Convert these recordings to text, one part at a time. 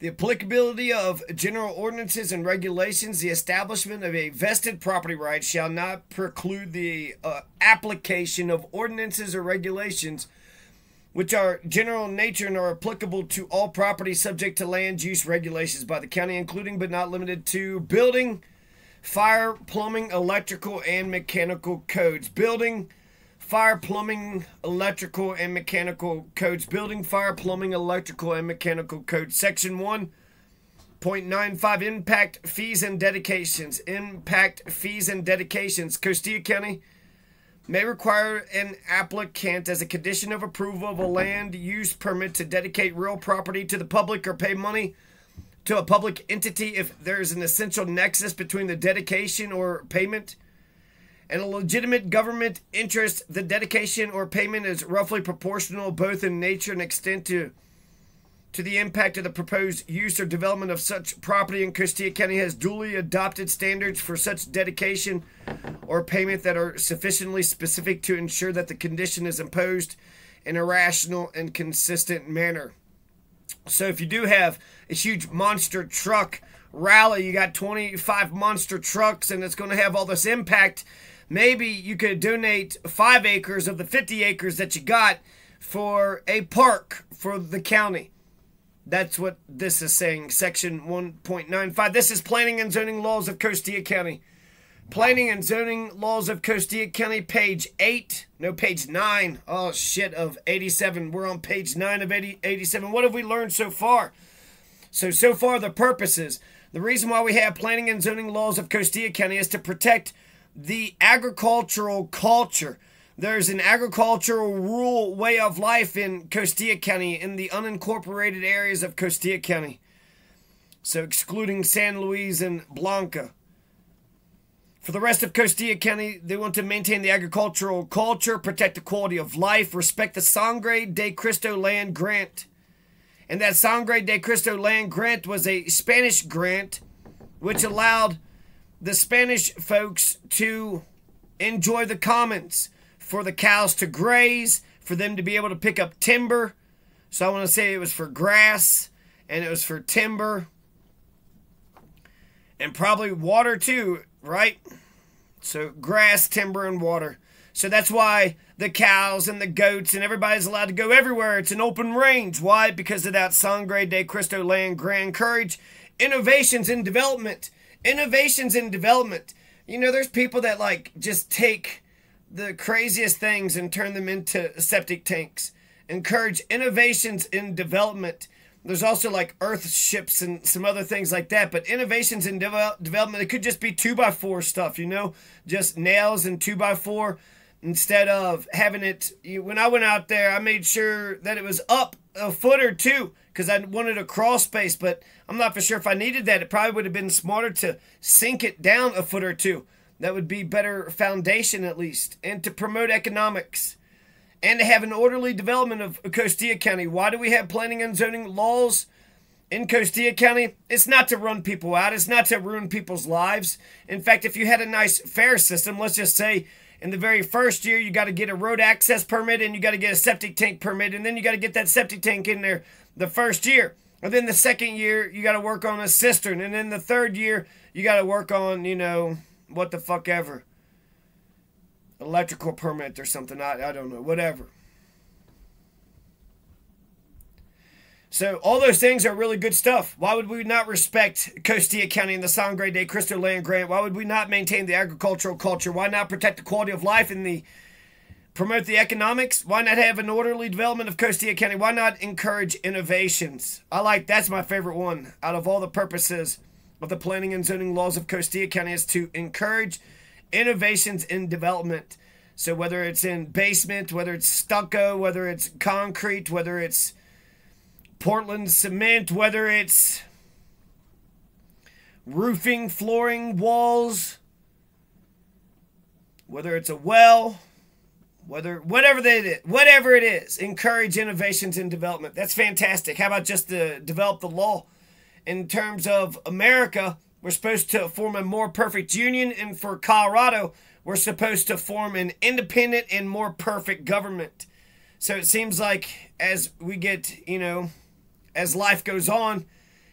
The applicability of general ordinances and regulations, the establishment of a vested property right shall not preclude the application of ordinances or regulations which are general in nature and are applicable to all property subject to land use regulations by the county, including but not limited to building, fire, plumbing, electrical, and mechanical codes. Building, fire, plumbing, electrical, and mechanical codes. Building, fire, plumbing, electrical, and mechanical codes. Section 1.95, impact fees and dedications. Impact fees and dedications. Costilla County may require an applicant as a condition of approval of a land use permit to dedicate real property to the public or pay money to a public entity if there is an essential nexus between the dedication or payment and a legitimate government interest. The dedication or payment is roughly proportional both in nature and extent to the impact of the proposed use or development of such property, and Costilla County has duly adopted standards for such dedication or payment that are sufficiently specific to ensure that the condition is imposed in a rational and consistent manner. So if you do have a huge monster truck rally, you got 25 monster trucks and it's going to have all this impact, maybe you could donate 5 acres of the 50 acres that you got for a park for the county. That's what this is saying, section 1.95. This is Planning and Zoning Laws of Costilla County. Planning and Zoning Laws of Costilla County, page 8. No, page 9. Oh, shit, of 87. We're on page 9 of 87. What have we learned so far? So far, the purposes. The reason why we have Planning and Zoning Laws of Costilla County is to protect the agricultural culture. There's an agricultural rural way of life in Costilla County, in the unincorporated areas of Costilla County. So excluding San Luis and Blanca. For the rest of Costilla County, they want to maintain the agricultural culture, protect the quality of life, respect the Sangre de Cristo land grant. And that Sangre de Cristo land grant was a Spanish grant which allowed the Spanish folks to enjoy the commons, for the cows to graze, for them to be able to pick up timber. So I want to say it was for grass, and it was for timber, and probably water too, right? So grass, timber, and water. So that's why the cows and the goats and everybody's allowed to go everywhere. It's an open range. Why? Because of that Sangre de Cristo land grant. Encourage innovations in development. Innovations in development. You know, there's people that like just take the craziest things and turn them into septic tanks. Encourage innovations in development. There's also like earth ships and some other things like that. But innovations in development, it could just be 2x4 stuff, you know, just nails and 2x4 instead of having it. When I went out there, I made sure that it was up a foot or two because I wanted a crawl space, but I'm not for sure if I needed that. It probably would have been smarter to sink it down a foot or two. That would be better foundation at least. And to promote economics. And to have an orderly development of Costilla County. Why do we have planning and zoning laws in Costilla County? It's not to run people out. It's not to ruin people's lives. In fact, if you had a nice fair system, let's just say in the very first year you got to get a road access permit and you got to get a septic tank permit. And then you got to get that septic tank in there the first year. And then the second year you got to work on a cistern. And then the third year you got to work on, you know, what the fuck ever. Electrical permit or something. I don't know. Whatever. So all those things are really good stuff. Why would we not respect Costilla County and the Sangre de Cristo land grant? Why would we not maintain the agricultural culture? Why not protect the quality of life and promote the economics? Why not have an orderly development of Costilla County? Why not encourage innovations? That's my favorite one out of all the purposes of the planning and zoning laws of Costilla County is to encourage innovations in development. So whether it's in basement, whether it's stucco, whether it's concrete, whether it's Portland cement, whether it's roofing, flooring, walls, whether it's a well, whatever it is, encourage innovations in development. That's fantastic. How about just to develop the law? In terms of America, we're supposed to form a more perfect union, and for Colorado, we're supposed to form an independent and more perfect government. So it seems like as we get, you know, as life goes on,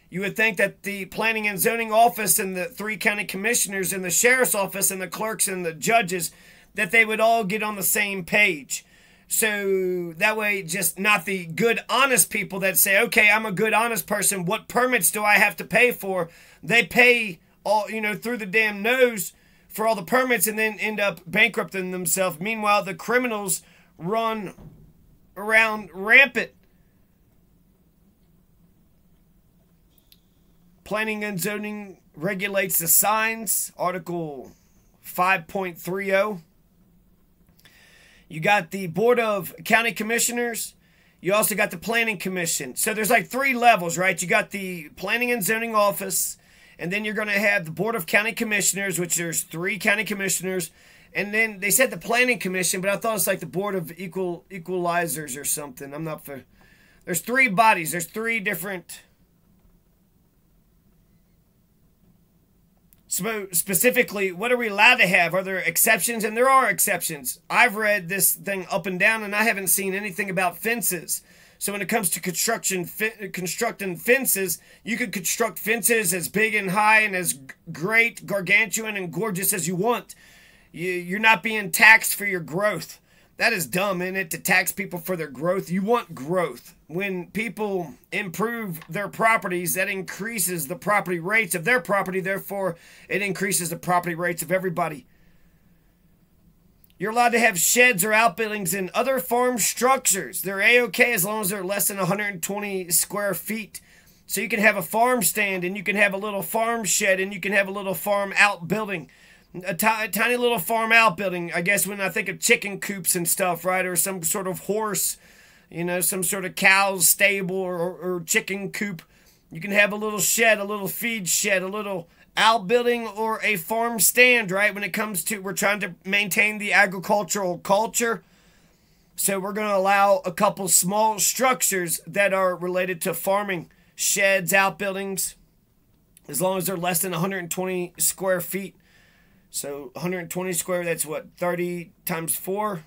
You would think that the planning and zoning office and the 3 county commissioners and the sheriff's office and the clerks and the judges, that they would all get on the same page. So that way, just not the good, honest people that say, okay, I'm a good, honest person. What permits do I have to pay for? They pay all, through the damn nose for all the permits and then end up bankrupting themselves. Meanwhile, the criminals run around rampant. Planning and zoning regulates the signs, Article 5.30. You got the Board of County Commissioners. You also got the Planning Commission. So there's like 3 levels, right? You got the Planning and Zoning Office, and then you're going to have the Board of County Commissioners, which there's 3 county commissioners. And then they said the Planning Commission, but I thought it's like the Board of Equalizers or something. I'm not for. There's 3 bodies. There's 3 different. So specifically, what are we allowed to have? Are there exceptions? And there are exceptions. I've read this thing up and down, and I haven't seen anything about fences. So when it comes to constructing fences, you could construct fences as big and high and as great, gargantuan, and gorgeous as you want. You're not being taxed for your growth. That is dumb, isn't it, to tax people for their growth? You want growth. When people improve their properties, that increases the property rates of their property. Therefore, it increases the property rates of everybody. You're allowed to have sheds or outbuildings in other farm structures. They're A-OK as long as they're less than 120 square feet. So you can have a farm stand, and you can have a little farm shed, and you can have a little farm outbuilding. A tiny little farm outbuilding, I guess, when I think of chicken coops and stuff, right? Or some sort of horse, some sort of cow's stable or chicken coop. You can have a little shed, a little feed shed, a little outbuilding, or a farm stand, right? When it comes to, we're trying to maintain the agricultural culture. So we're going to allow a couple small structures that are related to farming. Sheds, outbuildings, as long as they're less than 120 square feet. So 120 square, that's what, 30 times 4?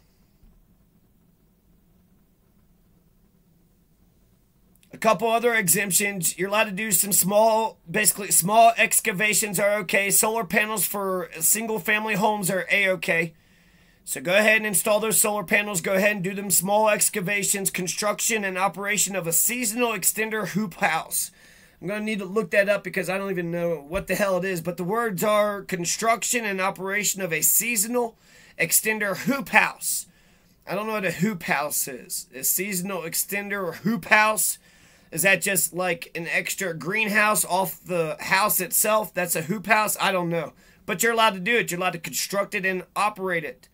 A couple other exemptions. You're allowed to do some basically small excavations are okay. Solar panels for single family homes are A-OK. So go ahead and install those solar panels. Go ahead and do them small excavations. Construction and operation of a seasonal extender hoop house. I'm going to need to look that up because I don't even know what the hell it is. But the words are construction and operation of a seasonal extender hoop house. I don't know what a hoop house is. A seasonal extender or hoop house. Is that just like an extra greenhouse off the house itself? That's a hoop house? I don't know. But you're allowed to do it. You're allowed to construct it and operate it.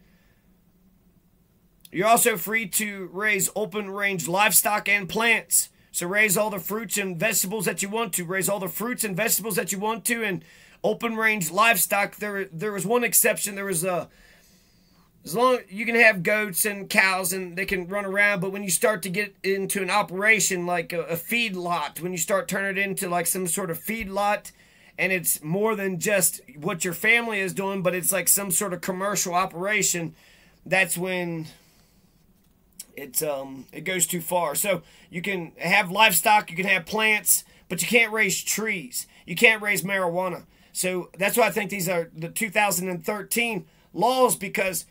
You're also free to raise open range livestock and plants. So raise all the fruits and vegetables that you want to. Raise all the fruits and vegetables that you want to. And open range livestock, there was one exception. There was as long you can have goats and cows and they can run around, but when you start to get into an operation like a feed lot, when you start turning it into like some sort of feed lot, and it's more than just what your family is doing, but it's like some sort of commercial operation, that's when it goes too far. So you can have livestock, you can have plants, but you can't raise trees. You can't raise marijuana. So that's why I think these are the 2013 laws, because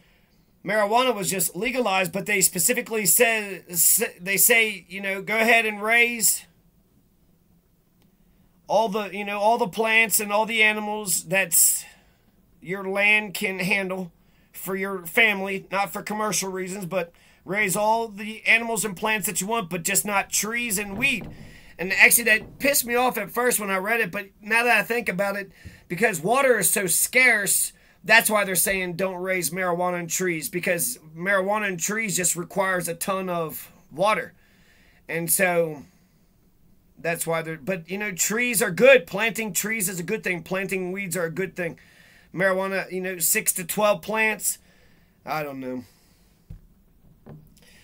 marijuana was just legalized, but they specifically say, go ahead and raise all the plants and all the animals that's your land can handle for your family, not for commercial reasons, but raise all the animals and plants that you want, but just not trees and weed. And actually that pissed me off at first when I read it, but now that I think about it, because water is so scarce, that's why they're saying don't raise marijuana and trees, because marijuana and trees just requires a ton of water. And so that's why they're, but trees are good. Planting trees is a good thing. Planting weeds are a good thing. Marijuana, 6 to 12 plants, I don't know.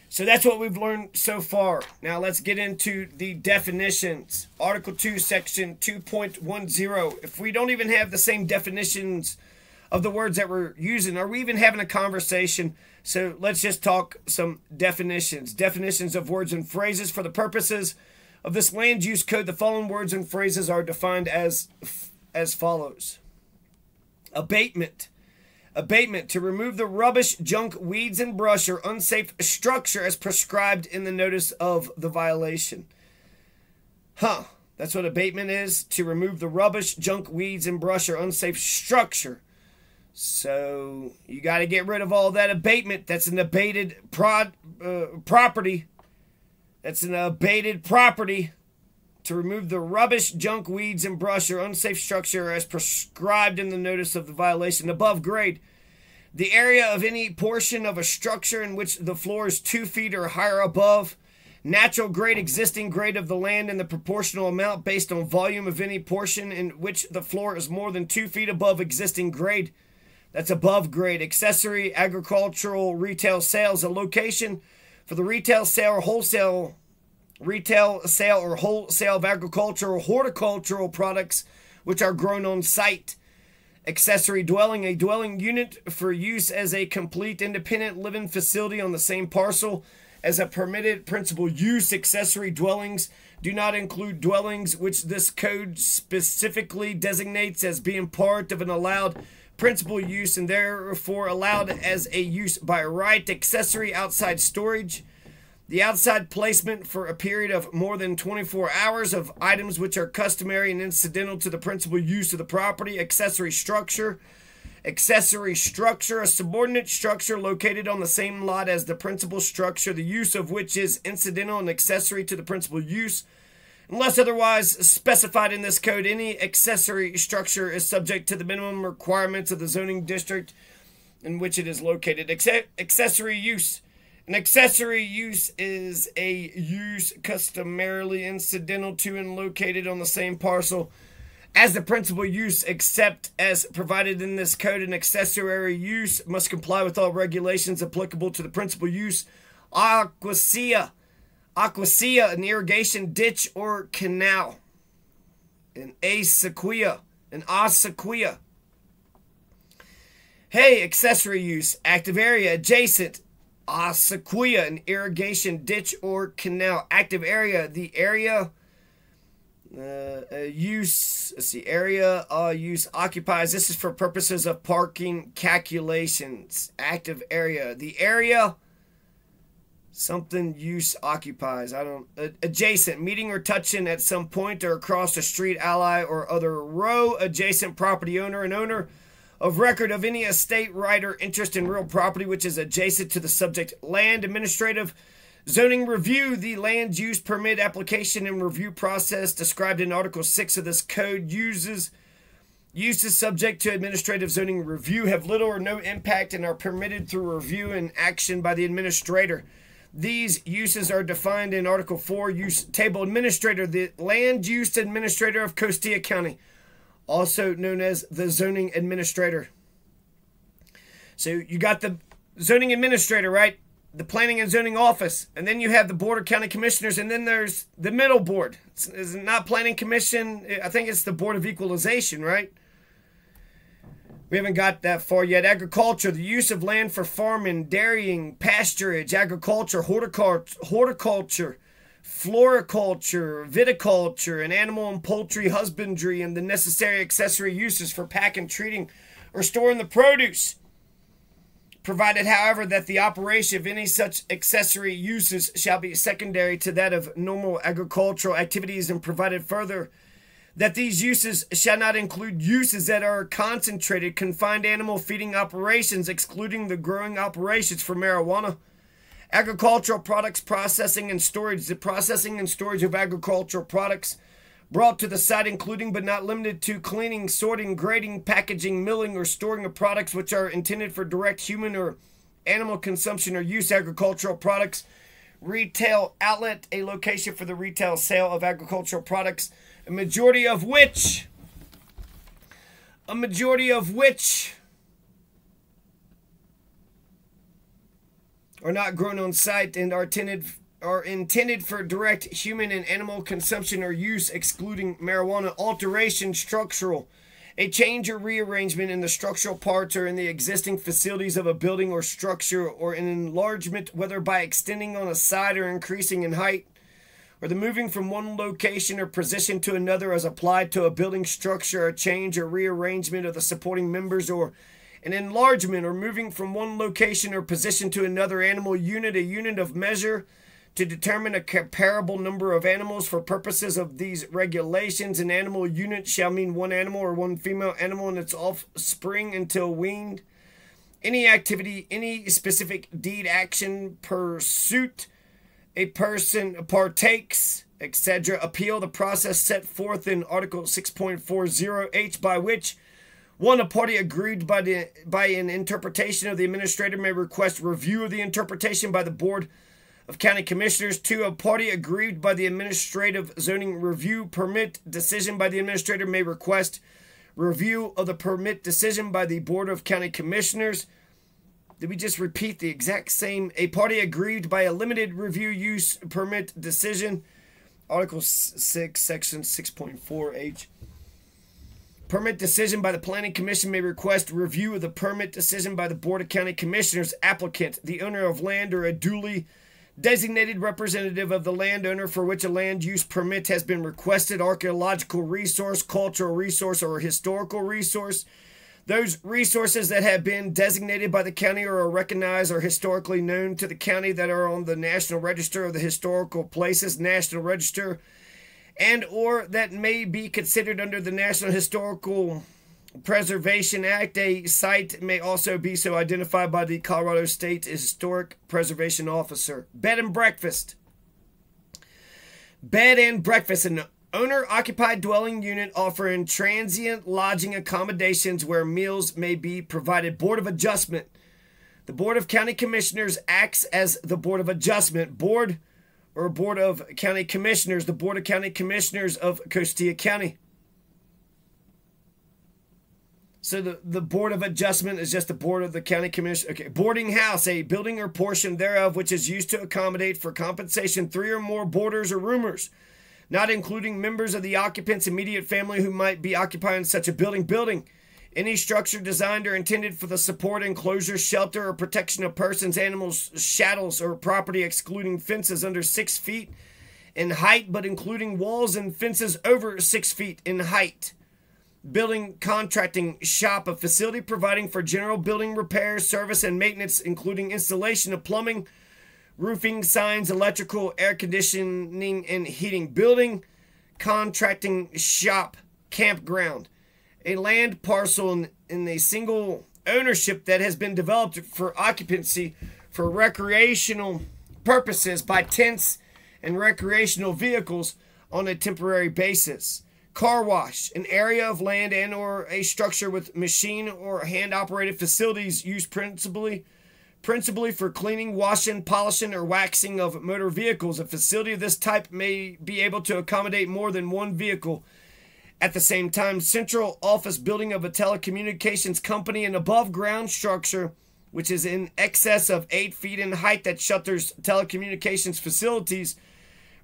So that's what we've learned so far. Now let's get into the definitions. Article 2, Section 2.10. If we don't even have the same definitions of the words that we're using, are we even having a conversation? So let's just talk some definitions. Definitions of words and phrases for the purposes of this land use code, the following words and phrases are defined as follows. Abatement. Abatement, to remove the rubbish, junk, weeds, and brush or unsafe structure as prescribed in the notice of the violation. That's what abatement is, to remove the rubbish, junk, weeds, and brush or unsafe structure. So you got to get rid of all that abatement. That's an abated property. That's an abated property. To remove the rubbish, junk, weeds, and brush or unsafe structure as prescribed in the notice of the violation. Above grade, the area of any portion of a structure in which the floor is 2 feet or higher above natural grade, existing grade of the land, and the proportional amount based on volume of any portion in which the floor is more than 2 feet above existing grade. That's above grade. Accessory agricultural retail sales, a location for the retail sale or wholesale of agricultural or horticultural products which are grown on site. Accessory dwelling, a dwelling unit for use as a complete independent living facility on the same parcel as a permitted principal use. Accessory dwellings do not include dwellings which this code specifically designates as being part of an allowed principal use and therefore allowed as a use by right. Accessory outside storage, the outside placement for a period of more than 24 hours of items which are customary and incidental to the principal use of the property. Accessory structure, a subordinate structure located on the same lot as the principal structure, the use of which is incidental and accessory to the principal use. Unless otherwise specified in this code, any accessory structure is subject to the minimum requirements of the zoning district in which it is located. Accessory use. An accessory use is a use customarily incidental to and located on the same parcel as the principal use, except as provided in this code. An accessory use must comply with all regulations applicable to the principal use. Aquacia, an irrigation ditch or canal. An acequia. Hey, accessory use, active area, adjacent. Sequoia, an irrigation ditch or canal. Active area, the area use occupies. This is for purposes of parking calculations. Active area, the area something use occupies. Adjacent, meeting or touching at some point or across the street, ally or other row. Adjacent, property owner, an owner of record of any estate, right, or interest in real property which is adjacent to the subject land. Administrative zoning review, the land use permit application and review process described in Article 6 of this code. Uses subject to administrative zoning review have little or no impact and are permitted through review and action by the administrator. These uses are defined in Article 4, use table. Administrator, the land use administrator of Costilla County, also known as the zoning administrator. So you got the zoning administrator, right? The planning and zoning office. And then you have the board of county commissioners. And then there's the middle board. It's not planning commission. I think it's the board of equalization, right? We haven't got that far yet. Agriculture, the use of land for farming, dairying, pasturage, agriculture, horticulture, floriculture, viticulture, and animal and poultry husbandry, and the necessary accessory uses for packing, treating, or storing the produce. Provided, however, that the operation of any such accessory uses shall be secondary to that of normal agricultural activities, and provided further that these uses shall not include uses that are concentrated, confined animal feeding operations, excluding the growing operations for marijuana. Agricultural products processing and storage, the processing and storage of agricultural products brought to the site, including but not limited to cleaning, sorting, grading, packaging, milling, or storing of products which are intended for direct human or animal consumption or use. Agricultural products. Retail outlet, a location for the retail sale of agricultural products, a majority of which are not grown on site and are intended for direct human and animal consumption or use, excluding marijuana. Alteration, structural, a change or rearrangement in the structural parts or in the existing facilities of a building or structure, or an enlargement, whether by extending on a side or increasing in height or the moving from one location or position to another as applied to a building structure, a change or rearrangement of the supporting members, or an enlargement or moving from one location or position to another animal unit, a unit of measure to determine a comparable number of animals. For purposes of these regulations, an animal unit shall mean one animal or one female animal and its offspring until weaned. Any activity, any specific deed, action, pursuit, a person partakes, etc. Appeal the process set forth in Article 6.40H, by which 1. A party aggrieved by an interpretation of the administrator may request review of the interpretation by the Board of County Commissioners. 2. A party aggrieved by the administrative zoning review permit decision by the administrator may request review of the permit decision by the Board of County Commissioners. Did we just repeat the exact same? A party aggrieved by a limited review use permit decision. Article 6, Section 6.4H. Permit decision by the Planning Commission may request review of the permit decision by the Board of County Commissioners. Applicant, the owner of land or a duly designated representative of the landowner for which a land use permit has been requested. Archaeological resource, cultural resource, or historical resource. Those resources that have been designated by the county or are recognized or historically known to the county that are on the National Register of the Historical Places, National Register, and or that may be considered under the National Historical Preservation Act. A site may also be so identified by the Colorado State Historic Preservation Officer. Bed and breakfast. Bed and breakfast. An owner-occupied dwelling unit offering transient lodging accommodations where meals may be provided. Board of Adjustment. The Board of County Commissioners acts as the Board of Adjustment. Board of County Commissioners. The Board of County Commissioners of Costilla County. So the Board of Adjustment is just the Board of the County Commission. Okay. Boarding house, a building or portion thereof which is used to accommodate for compensation 3 or more boarders or roomers, not including members of the occupant's immediate family who might be occupying such a building. Building, any structure designed or intended for the support, enclosure, shelter, or protection of persons, animals, chattels, or property, excluding fences under 6 feet in height, but including walls and fences over 6 feet in height. Building contracting shop, a facility providing for general building repairs, service, and maintenance, including installation of plumbing, roofing, signs, electrical, air conditioning, and heating. Building contracting shop, campground, a land parcel in a single ownership that has been developed for occupancy for recreational purposes by tents and recreational vehicles on a temporary basis. Car wash, an area of land and or a structure with machine or hand-operated facilities used principally for cleaning, washing, polishing, or waxing of motor vehicles. A facility of this type may be able to accommodate more than one vehicle at the same time. Central office building of a telecommunications company, an above-ground structure which is in excess of 8 feet in height that shutters telecommunications facilities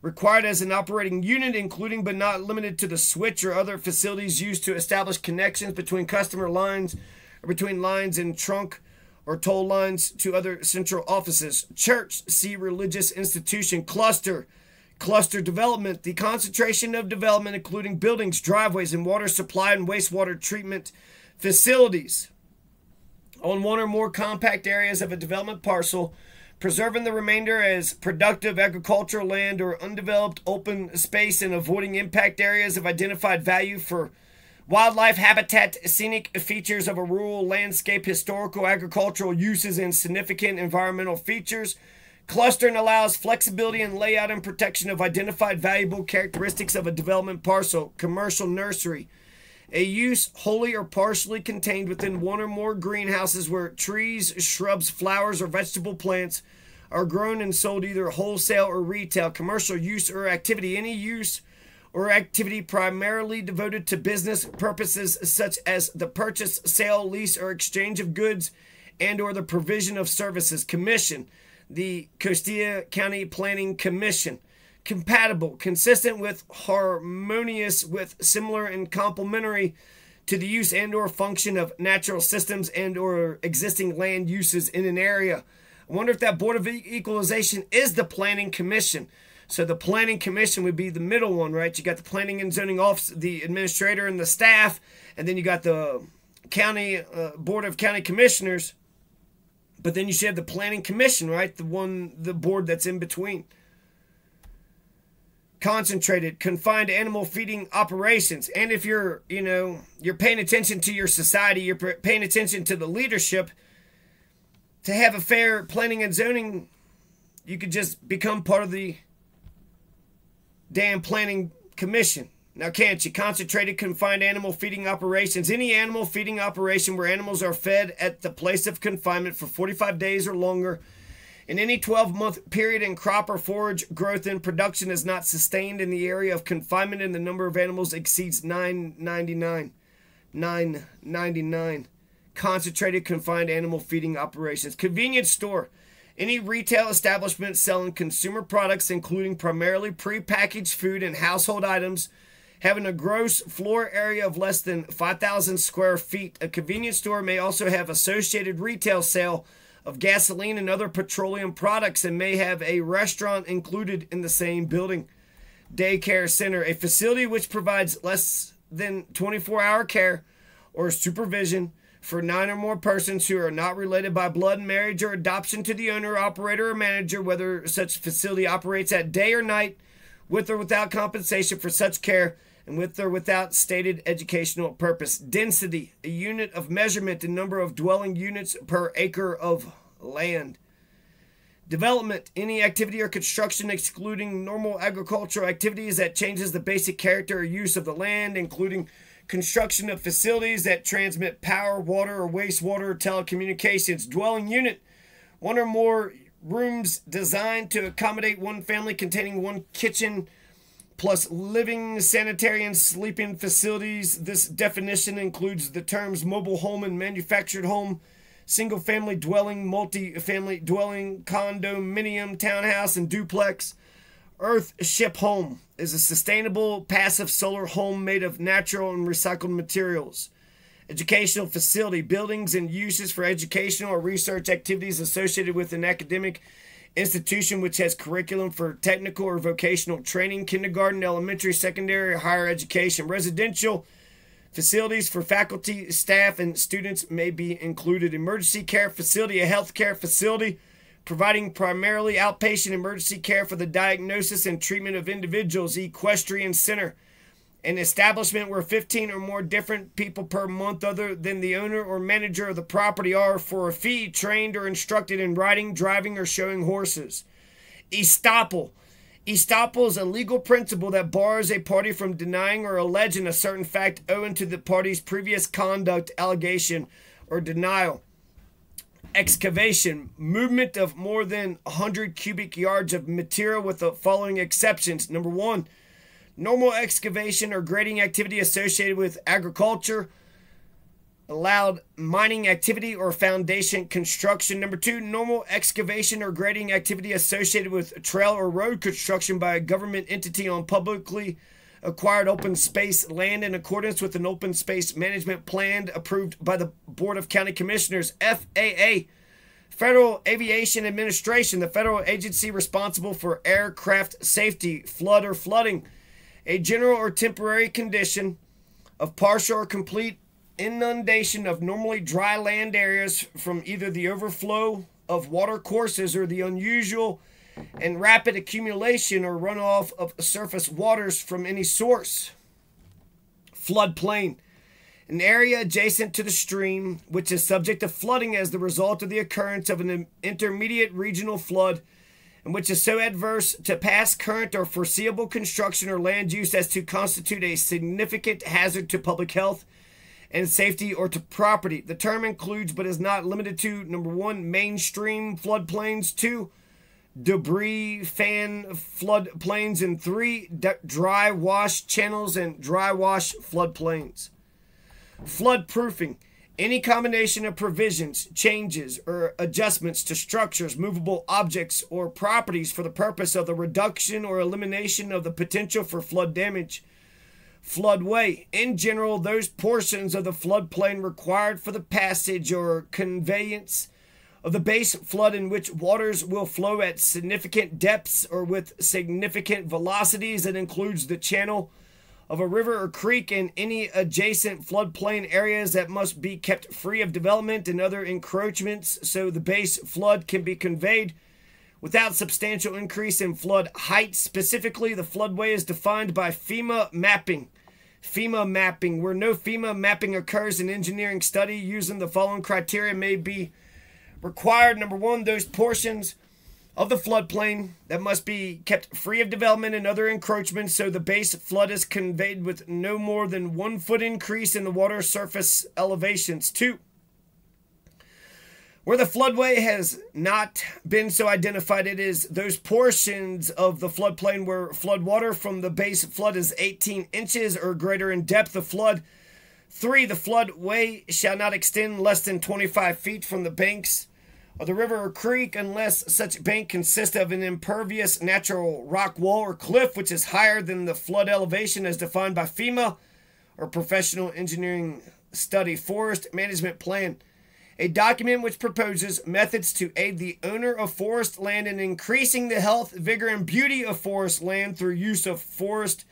required as an operating unit, including but not limited to the switch or other facilities used to establish connections between customer lines or between lines and trunk or toll lines to other central offices. Church, see religious institution. Cluster development, the concentration of development including buildings, driveways, and water supply and wastewater treatment facilities on one or more compact areas of a development parcel, preserving the remainder as productive agricultural land or undeveloped open space, and avoiding impact areas of identified value for wildlife habitat, scenic features of a rural landscape, historical agricultural uses, and significant environmental features. Clustering allows flexibility in layout and protection of identified valuable characteristics of a development parcel. Commercial nursery, a use wholly or partially contained within one or more greenhouses where trees, shrubs, flowers, or vegetable plants are grown and sold either wholesale or retail. Commercial use or activity, any use or activity primarily devoted to business purposes such as the purchase, sale, lease, or exchange of goods and or the provision of services. Commission, the Costilla County Planning Commission. Compatible, consistent with, harmonious with, similar, and complementary to the use and or function of natural systems and or existing land uses in an area. I wonder if that Board of Equalization is the Planning Commission. So the planning commission would be the middle one, right? You got the planning and zoning office, the administrator and the staff, and then you got the county board of county commissioners. But then you should have the planning commission, right? The board that's in between. Concentrated, confined animal feeding operations. And if you're paying attention to your society, you're paying attention to the leadership, to have a fair planning and zoning, you could just become part of the damn planning commission. Now, can't you? Concentrated, confined animal feeding operations. Any animal feeding operation where animals are fed at the place of confinement for 45 days or longer in any 12-month period, and crop or forage growth and production is not sustained in the area of confinement and the number of animals exceeds 999. 999. Concentrated, confined animal feeding operations. Convenience store. Any retail establishment selling consumer products, including primarily prepackaged food and household items, having a gross floor area of less than 5,000 square feet. A convenience store may also have associated retail sale of gasoline and other petroleum products and may have a restaurant included in the same building. Daycare center. A facility which provides less than 24-hour care or supervision for 9 or more persons who are not related by blood, marriage, or adoption to the owner, operator, or manager, whether such facility operates at day or night, with or without compensation for such care, and with or without stated educational purpose. Density, a unit of measurement in number of dwelling units per acre of land. Development, any activity or construction excluding normal agricultural activities that changes the basic character or use of the land, including construction of facilities that transmit power, water, or wastewater, or telecommunications. Dwelling unit, one or more rooms designed to accommodate one family containing one kitchen plus living, sanitary, and sleeping facilities. This definition includes the terms mobile home and manufactured home, single-family dwelling, multi-family dwelling, condominium, townhouse, and duplex. Earthship home is a sustainable passive solar home made of natural and recycled materials. Educational facility, buildings and uses for educational or research activities associated with an academic institution which has curriculum for technical or vocational training, kindergarten, elementary, secondary, or higher education. Residential facilities for faculty, staff, and students may be included. Emergency care facility, a health care facility providing primarily outpatient emergency care for the diagnosis and treatment of individuals. Equestrian center, an establishment where 15 or more different people per month other than the owner or manager of the property are, for a fee, trained or instructed in riding, driving, or showing horses. Estoppel. Estoppel is a legal principle that bars a party from denying or alleging a certain fact owing to the party's previous conduct, allegation, or denial. Excavation, movement of more than 100 cubic yards of material with the following exceptions. Number 1, normal excavation or grading activity associated with agriculture, allowed mining activity or foundation construction. Number 2, normal excavation or grading activity associated with trail or road construction by a government entity on publicly acquired open space land in accordance with an open space management plan approved by the Board of County Commissioners. FAA, Federal Aviation Administration, the federal agency responsible for aircraft safety. Flood or flooding, a general or temporary condition of partial or complete inundation of normally dry land areas from either the overflow of water courses or the unusual and rapid accumulation or runoff of surface waters from any source. Floodplain, an area adjacent to the stream which is subject to flooding as the result of the occurrence of an intermediate regional flood, and which is so adverse to past, current, or foreseeable construction or land use as to constitute a significant hazard to public health and safety or to property. The term includes but is not limited to: number 1, mainstream floodplains; 2, debris fan floodplains; and 3, dry wash channels and dry wash floodplains. Floodproofing, any combination of provisions, changes, or adjustments to structures, movable objects, or properties for the purpose of the reduction or elimination of the potential for flood damage. Floodway, in general, those portions of the floodplain required for the passage or conveyance of the base flood in which waters will flow at significant depths or with significant velocities. It includes the channel of a river or creek and any adjacent floodplain areas that must be kept free of development and other encroachments so the base flood can be conveyed without substantial increase in flood height. Specifically, the floodway is defined by FEMA mapping. FEMA mapping. Where no FEMA mapping occurs, an engineering study using the following criteria may be required. Number one, those portions of the floodplain that must be kept free of development and other encroachments so the base flood is conveyed with no more than 1 foot increase in the water surface elevations. 2, where the floodway has not been so identified, it is those portions of the floodplain where floodwater from the base flood is 18 inches or greater in depth of flood. 3, the floodway shall not extend less than 25 feet from the banks of the river or creek unless such bank consists of an impervious natural rock wall or cliff which is higher than the flood elevation as defined by FEMA or professional engineering study. Forest management plan, a document which proposes methods to aid the owner of forest land in increasing the health, vigor, and beauty of forest land through use of forest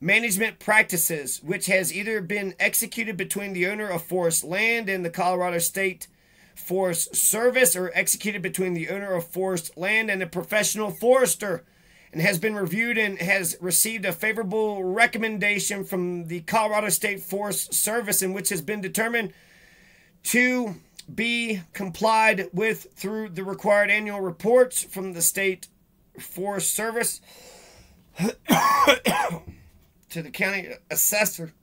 management practices, which has either been executed between the owner of forest land and the Colorado State Forest Service or executed between the owner of forest land and a professional forester, and has been reviewed and has received a favorable recommendation from the Colorado State Forest Service, in which has been determined to be complied with through the required annual reports from the State Forest Service to the county assessor.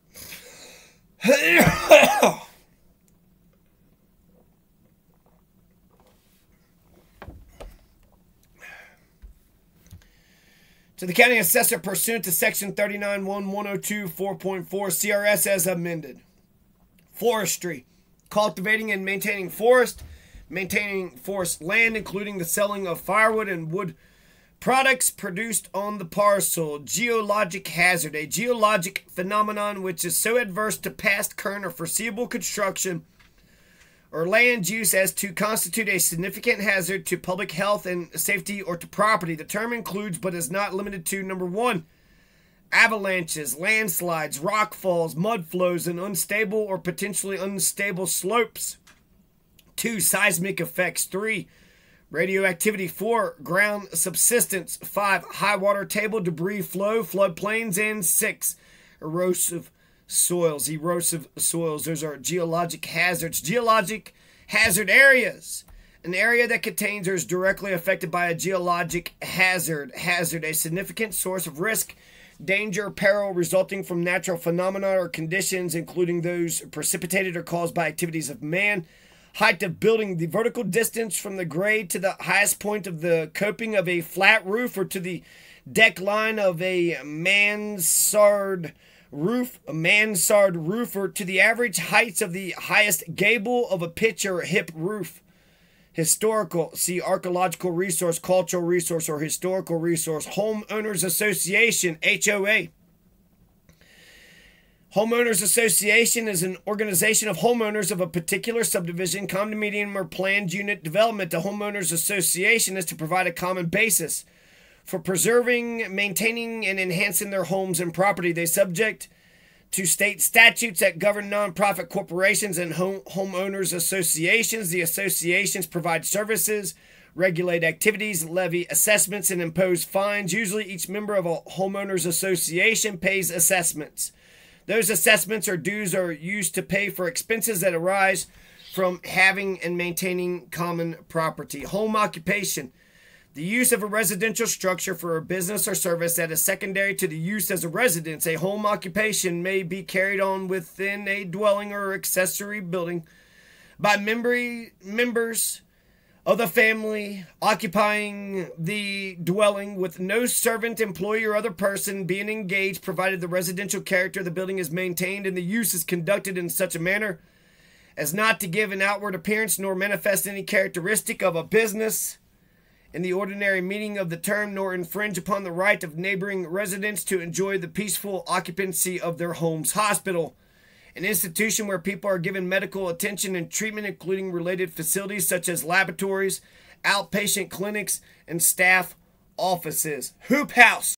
To the county assessor pursuant to section 39.1.102 4.4 CRS as amended. Forestry. Cultivating and maintaining forest. Maintaining forest land, including the selling of firewood and wood products produced on the parcel. Geologic hazard. A geologic phenomenon which is so adverse to past, current, or foreseeable construction or land use as to constitute a significant hazard to public health and safety or to property. The term includes but is not limited to, number 1, avalanches, landslides, rock falls, mud flows, and unstable or potentially unstable slopes. 2, seismic effects. 3, radioactivity. 4, ground subsidence. 5, high water table, debris flow, floodplains. And 6, erosive soils. Those are geologic hazards. Geologic hazard areas. An area that contains or is directly affected by a geologic hazard. A significant source of risk, danger, peril resulting from natural phenomena or conditions, including those precipitated or caused by activities of man. Height of building, the vertical distance from the grade to the highest point of the coping of a flat roof or to the deck line of a mansard roof, or to the average heights of the highest gable of a pitch or hip roof. Historical, see archaeological resource, cultural resource, or historical resource. Homeowners Association, HOA. Homeowners Association is an organization of homeowners of a particular subdivision, condominium, or planned unit development. The Homeowners Association is to provide a common basis for preserving, maintaining, and enhancing their homes and property. They subject to state statutes that govern nonprofit corporations and homeowners associations. The associations provide services, regulate activities, levy assessments, and impose fines. Usually each member of a homeowners association pays assessments. Those assessments or dues are used to pay for expenses that arise from having and maintaining common property. Home occupation. The use of a residential structure for a business or service that is secondary to the use as a residence. A home occupation may be carried on within a dwelling or accessory building by members of the family occupying the dwelling with no servant, employee, or other person being engaged, provided the residential character of the building is maintained and the use is conducted in such a manner as not to give an outward appearance nor manifest any characteristic of a business in the ordinary meaning of the term, nor infringe upon the right of neighboring residents to enjoy the peaceful occupancy of their homes. Hospital. An institution where people are given medical attention and treatment, including related facilities such as laboratories, outpatient clinics, and staff offices. Hoop house.